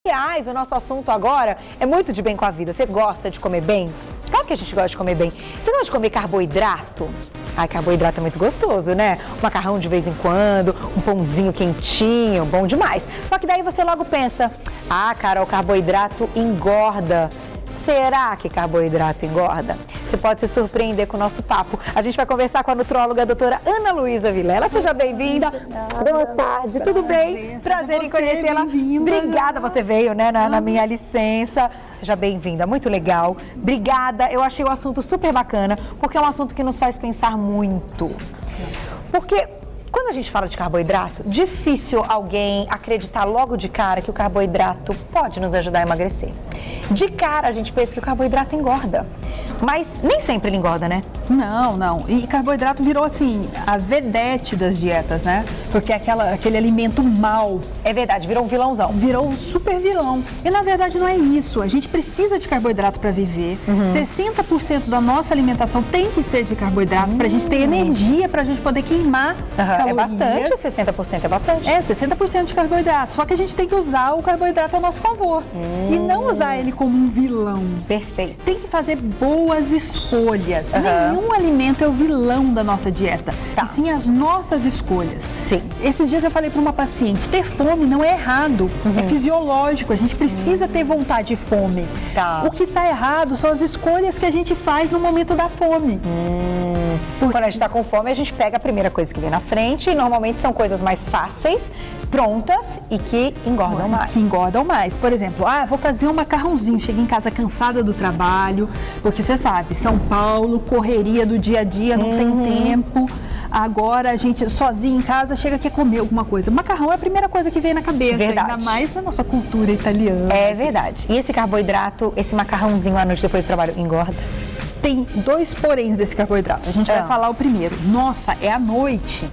Aliás, o nosso assunto agora é muito de bem com a vida. Você gosta de comer bem? Claro que a gente gosta de comer bem. Você gosta de comer carboidrato? Ai, carboidrato é muito gostoso, né? Um macarrão de vez em quando, um pãozinho quentinho, bom demais. Só que daí você logo pensa, ah, Carol, carboidrato engorda. Será que carboidrato engorda? Você pode se surpreender com o nosso papo. A gente vai conversar com a nutróloga, a doutora Ana Luísa Vilela. Seja bem-vinda. Boa tarde, tudo bem? Prazer em conhecê-la. Obrigada, você veio, né, na minha licença. Seja bem-vinda, muito legal. Obrigada, eu achei o assunto super bacana, porque é um assunto que nos faz pensar muito. Porque quando a gente fala de carboidrato, difícil alguém acreditar logo de cara que o carboidrato pode nos ajudar a emagrecer. De cara a gente pensa que o carboidrato engorda, mas nem sempre ele engorda, né? Não, não. E carboidrato virou assim, a vedete das dietas, né? Porque é aquele alimento mau. É verdade, virou um vilãozão. Virou um super vilão. E na verdade não é isso. A gente precisa de carboidrato para viver. 60% da nossa alimentação tem que ser de carboidrato para a gente ter energia, para a gente poder queimar calorias. É bastante, 60% é bastante. É, 60% de carboidrato. Só que a gente tem que usar o carboidrato a nosso favor. E não usar ele como um vilão. Perfeito. Tem que fazer boas escolhas. Nenhum alimento é o vilão da nossa dieta. E sim as nossas escolhas. Sim. Esses dias eu falei para uma paciente, ter fome não é errado. É fisiológico. A gente precisa ter vontade de fome. O que está errado são as escolhas que a gente faz no momento da fome. Quando a gente está com fome, a gente pega a primeira coisa que vem na frente e normalmente são coisas mais fáceis, prontas e que engordam mais. Que engordam mais. Por exemplo, vou fazer um macarrãozinho, cheguei em casa cansada do trabalho, porque você sabe, São Paulo, correria do dia a dia, não tem tempo. Agora a gente sozinho em casa chega quer comer alguma coisa. Macarrão é a primeira coisa que vem na cabeça, ainda mais na nossa cultura italiana. É verdade. E esse carboidrato, esse macarrãozinho à noite depois do trabalho, engorda? Tem dois poréns desse carboidrato. A gente vai falar o primeiro. Nossa, é à noite.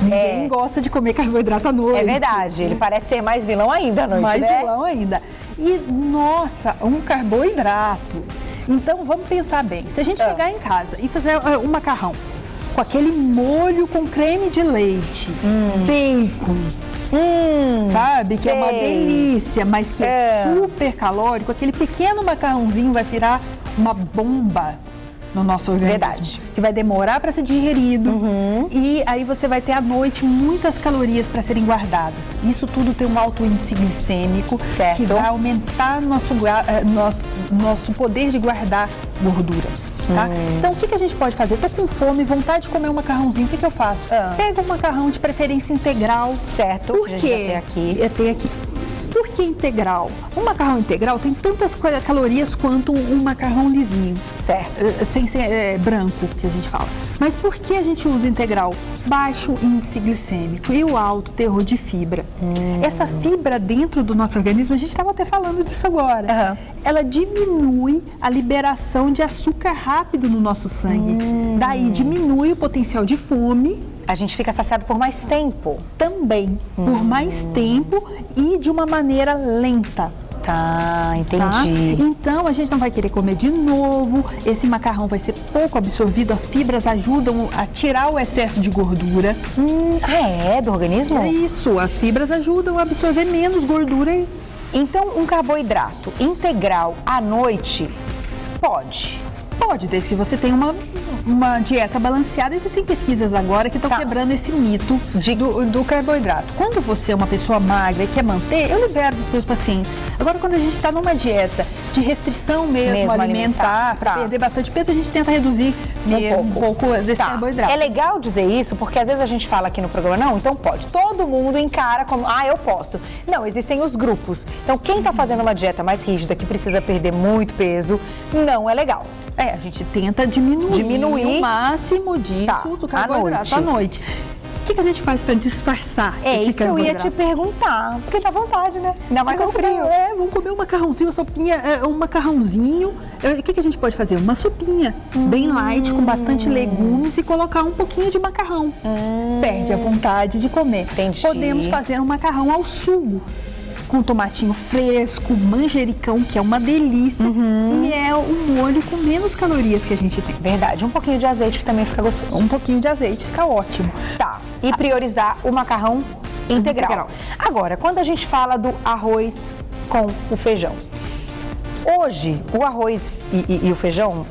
Ninguém gosta de comer carboidrato à noite. É verdade. Ele parece ser mais vilão ainda à noite, mais né? vilão ainda. E, nossa, um carboidrato. Então, vamos pensar bem. Se a gente chegar em casa e fazer um macarrão com aquele molho com creme de leite, bacon, sabe? Que é uma delícia, mas que é super calórico. Aquele pequeno macarrãozinho vai virar uma bomba no nosso organismo. Verdade. Que vai demorar para ser digerido. E aí você vai ter à noite muitas calorias para serem guardadas. Isso tudo tem um alto índice glicêmico, que vai aumentar nosso poder de guardar gordura. Tá? Então, o que a gente pode fazer? Eu tô com fome, vontade de comer um macarrãozinho, o que eu faço? Pega um macarrão de preferência integral. Certo. Por quê? Tem aqui. Por que integral? Um macarrão integral tem tantas calorias quanto um macarrão lisinho. Certo. Sem ser branco, que a gente fala. Mas por que a gente usa integral? Baixo índice glicêmico e o alto teor de fibra. Essa fibra dentro do nosso organismo, a gente estava até falando disso agora. Ela diminui a liberação de açúcar rápido no nosso sangue. Daí diminui o potencial de fome. A gente fica saciado por mais tempo. Também, por mais tempo e de uma maneira lenta. Tá, entendi. Tá? Então, a gente não vai querer comer de novo, esse macarrão vai ser pouco absorvido, as fibras ajudam a tirar o excesso de gordura. Do organismo? É isso, as fibras ajudam a absorver menos gordura. Então, um carboidrato integral à noite pode? Pode, desde que você tenha uma dieta balanceada. Existem pesquisas agora que estão quebrando esse mito do carboidrato. Quando você é uma pessoa magra e quer manter, eu libero dos meus pacientes. Agora, quando a gente está numa dieta de restrição mesmo alimentar, para perder bastante peso, a gente tenta reduzir um pouco desse carboidrato. É legal dizer isso, porque às vezes a gente fala aqui no programa, não, então pode. Todo mundo encara como, eu posso. Não, existem os grupos. Então, quem está fazendo uma dieta mais rígida, que precisa perder muito peso, não é legal. A gente tenta diminuir o máximo disso do carboidrato à noite. O que a gente faz para disfarçar esse isso que eu ia te perguntar. Porque dá vontade, né? Ainda mais no frio. Vamos comer um macarrãozinho, uma sopinha, um macarrãozinho. O que a gente pode fazer? Uma sopinha bem light, com bastante legumes e colocar um pouquinho de macarrão. Perde a vontade de comer. Entendi. Podemos fazer um macarrão ao sugo. Com tomatinho fresco, manjericão, que é uma delícia, e é um molho com menos calorias que a gente tem. Verdade, um pouquinho de azeite que também fica gostoso. Um pouquinho de azeite, fica ótimo. Tá, e priorizar o macarrão integral. Agora, quando a gente fala do arroz com o feijão, hoje o arroz e o feijão,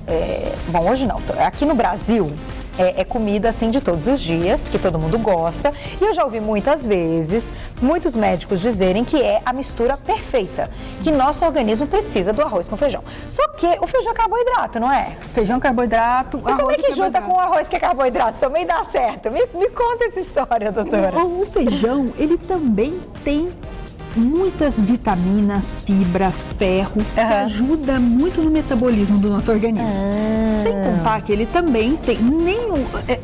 bom, hoje não, aqui no Brasil é comida assim de todos os dias, que todo mundo gosta, e eu já ouvi muitas vezes muitos médicos dizerem que é a mistura perfeita, que nosso organismo precisa do arroz com feijão. Só que o feijão é carboidrato, não é? Feijão, carboidrato, e como é que junta com o arroz que é carboidrato? Também dá certo? Me conta essa história, doutora. O feijão, ele também tem muitas vitaminas, fibra, ferro, que ajuda muito no metabolismo do nosso organismo. Sem contar que ele também tem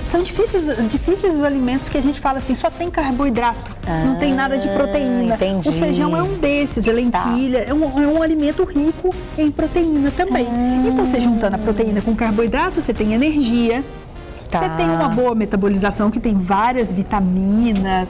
são difíceis os alimentos que a gente fala assim, só tem carboidrato, não tem nada de proteína. Entendi. O feijão é um desses, a lentilha é um alimento rico em proteína também. Então, você juntando a proteína com carboidrato, você tem energia. Você tem uma boa metabolização que tem várias vitaminas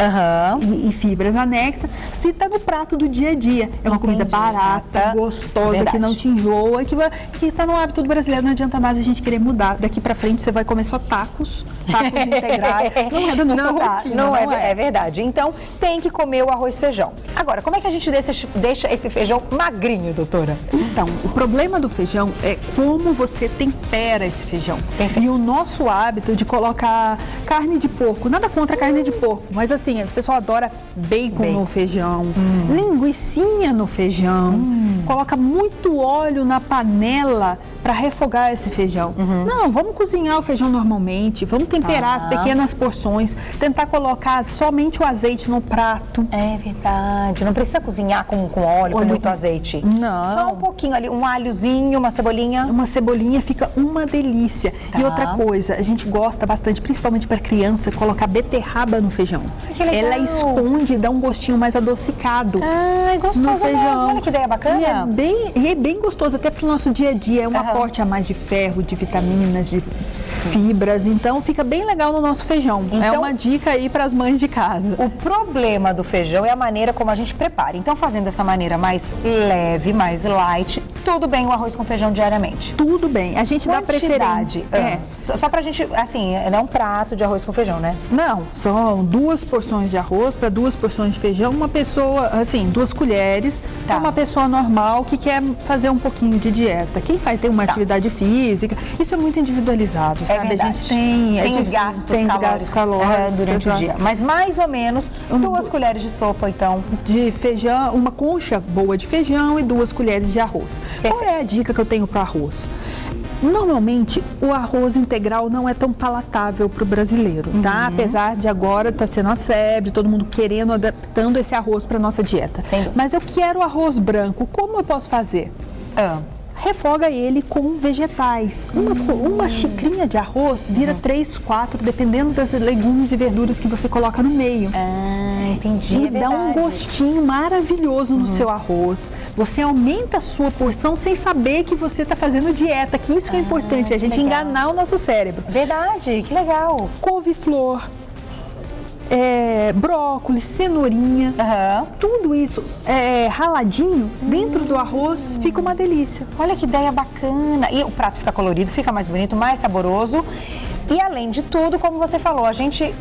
e fibras anexas. Se está no prato do dia a dia. É uma comida barata, gostosa, que não te enjoa, que está no hábito do brasileiro. Não adianta nada a gente querer mudar. Daqui para frente você vai comer só tacos integrais. Não é da nossa rotina. Não é verdade. Então tem que comer o arroz e feijão. Agora, como é que a gente deixa esse feijão magrinho, doutora? Então, o problema do feijão é como você tempera esse feijão. E o nosso hábito de colocar carne de porco, nada contra a carne de porco, mas assim, o pessoal adora bacon no feijão, linguicinha no feijão, coloca muito óleo na panela para refogar esse feijão. Não, vamos cozinhar o feijão normalmente, vamos temperar as pequenas porções, tentar colocar somente o azeite no prato. É verdade, não precisa cozinhar com óleo, com muito azeite. Não. Só um pouquinho ali, um alhozinho, uma cebolinha. Uma cebolinha fica uma delícia. E outra coisa, a gente gosta bastante, principalmente para criança, colocar beterraba no feijão. Que legal. Ela esconde e dá um gostinho mais adocicado. É gostoso no feijão. Mesmo. Olha que ideia bacana. E é bem gostoso, até para o nosso dia a dia. É um aporte a mais de ferro, de vitaminas, de fibras. Então, fica bem legal no nosso feijão. Então, é uma dica aí para as mães de casa. O problema do feijão é a maneira como a gente prepara. Então, fazendo dessa maneira mais leve, mais light, tudo bem o arroz com feijão diariamente? Tudo bem. A gente dá preferência. Só pra gente, assim, não é um prato de arroz com feijão, né? Não, são 2 porções de arroz para 2 porções de feijão. Uma pessoa, assim, 2 colheres para uma pessoa normal que quer fazer um pouquinho de dieta. Quem tem uma atividade física, isso é muito individualizado, sabe? Verdade. A gente tem os gastos calóricos durante o dia. Mas mais ou menos 2 colheres de sopa, então. De feijão, uma concha boa de feijão e 2 colheres de arroz. Perfeito. Qual é a dica que eu tenho para arroz? Normalmente, o arroz integral não é tão palatável para o brasileiro, tá? Apesar de agora estar sendo a febre, todo mundo querendo, adaptando esse arroz para nossa dieta. Mas eu quero arroz branco, como eu posso fazer? Refoga ele com vegetais. Uma xicrinha de arroz vira 3, 4, dependendo das legumes e verduras que você coloca no meio. Entendi. E dá um gostinho maravilhoso no seu arroz. Você aumenta a sua porção sem saber que você está fazendo dieta, que isso que é importante, a gente enganar o nosso cérebro. Verdade, que legal. Couve-flor. Brócolis, cenourinha, tudo isso raladinho dentro do arroz, fica uma delícia. Olha que ideia bacana. E o prato fica colorido, fica mais bonito, mais saboroso. E além de tudo, como você falou, a gente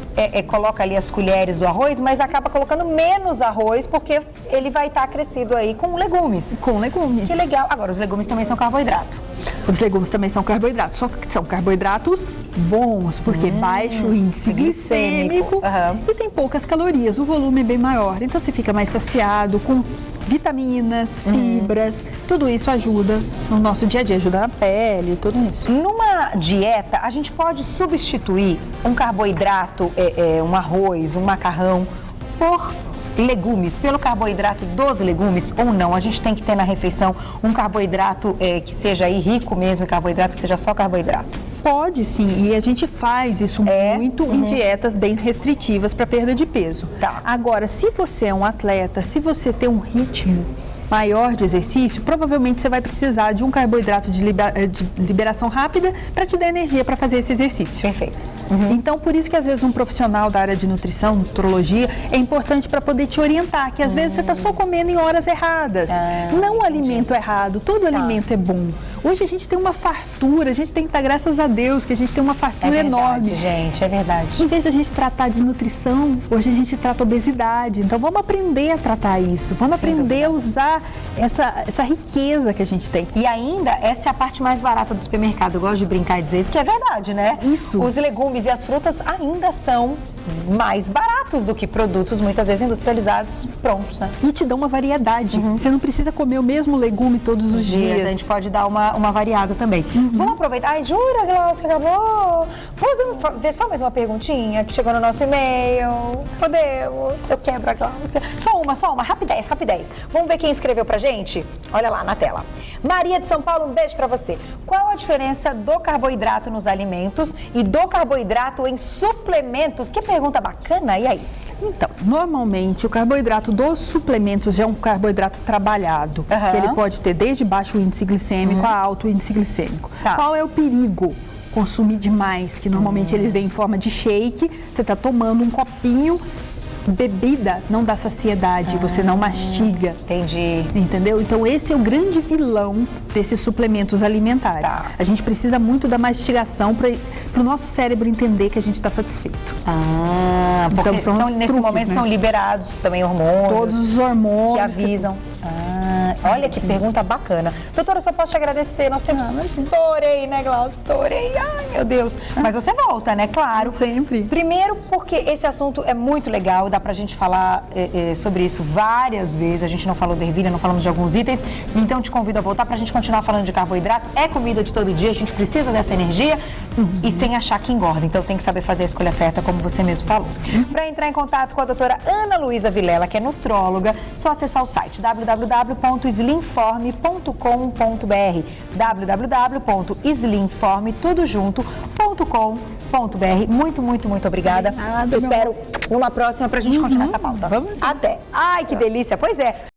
coloca ali as colheres do arroz, mas acaba colocando menos arroz, porque ele vai estar crescido aí com legumes. Com legumes. Que legal. Agora, os legumes também são carboidrato. Os legumes também são carboidratos, só que são carboidratos bons, porque baixo índice glicêmico e tem poucas calorias, o volume é bem maior. Então você fica mais saciado com vitaminas, fibras, tudo isso ajuda no nosso dia a dia, ajuda na pele, tudo isso. Numa dieta, a gente pode substituir um carboidrato, um arroz, um macarrão, por legumes, pelo carboidrato dos legumes ou não? A gente tem que ter na refeição um carboidrato que seja aí rico mesmo, carboidrato que seja só carboidrato? Pode sim, e a gente faz isso muito em dietas bem restritivas para perda de peso. Agora, se você é um atleta, se você tem um ritmo maior de exercício, provavelmente você vai precisar de um carboidrato de liberação rápida para te dar energia para fazer esse exercício. Perfeito. Então, por isso que às vezes um profissional da área de nutrição, nutrologia, é importante para poder te orientar, que às vezes você está só comendo em horas erradas. Não o alimento errado, todo alimento é bom. Hoje a gente tem uma fartura, a gente tem que dar graças a Deus que a gente tem uma fartura enorme. Gente, é verdade. Em vez de a gente tratar desnutrição, hoje a gente trata obesidade. Então vamos aprender a tratar isso, vamos aprender a usar essa riqueza que a gente tem. E ainda, essa é a parte mais barata do supermercado. Eu gosto de brincar e dizer isso, que é verdade, né? Isso. Os legumes e as frutas ainda são mais baratos do que produtos muitas vezes industrializados prontos, né? E te dão uma variedade. Você não precisa comer o mesmo legume todos os dias. A gente pode dar uma variada também. Vamos aproveitar. Ai, jura, Glaucia, que acabou? Vamos ver só mais uma perguntinha que chegou no nosso e-mail. Podemos? Eu quebro a Glaucia. Só uma. Rapidez. Vamos ver quem escreveu pra gente? Olha lá na tela. Maria de São Paulo, um beijo pra você. Qual a diferença do carboidrato nos alimentos e do carboidrato em suplementos? Que pergunta bacana. E aí? Então, normalmente o carboidrato dos suplementos é um carboidrato trabalhado, que ele pode ter desde baixo índice glicêmico a alto índice glicêmico. Qual é o perigo? Consumir demais, que normalmente eles vêm em forma de shake, você está tomando um copinho, bebida não dá saciedade, você não mastiga. Entendi. Entendeu? Então esse é o grande vilão desses suplementos alimentares. A gente precisa muito da mastigação para o nosso cérebro entender que a gente está satisfeito. Porque então, nesse momento são liberados também hormônios. Todos os hormônios. Que avisam. Olha que pergunta bacana. Doutora, eu só posso te agradecer. Nós temos... Estourei, né, Glaucia? Estourei. Ai, meu Deus. Mas você volta, né? Claro. Sempre. Primeiro, porque esse assunto é muito legal. Dá pra gente falar sobre isso várias vezes. A gente não falou da ervilha, não falamos de alguns itens. Então, te convido a voltar pra gente continuar falando de carboidrato. É comida de todo dia. A gente precisa dessa energia e sem achar que engorda. Então, tem que saber fazer a escolha certa, como você mesmo falou. Para entrar em contato com a doutora Ana Luísa Vilela, que é nutróloga, só acessar o site www.slimform.com.br www.slimform.com.br. Muito obrigada. Eu espero numa próxima pra gente continuar essa pauta. Vamos sim. Até. Ai, que delícia. Pois é.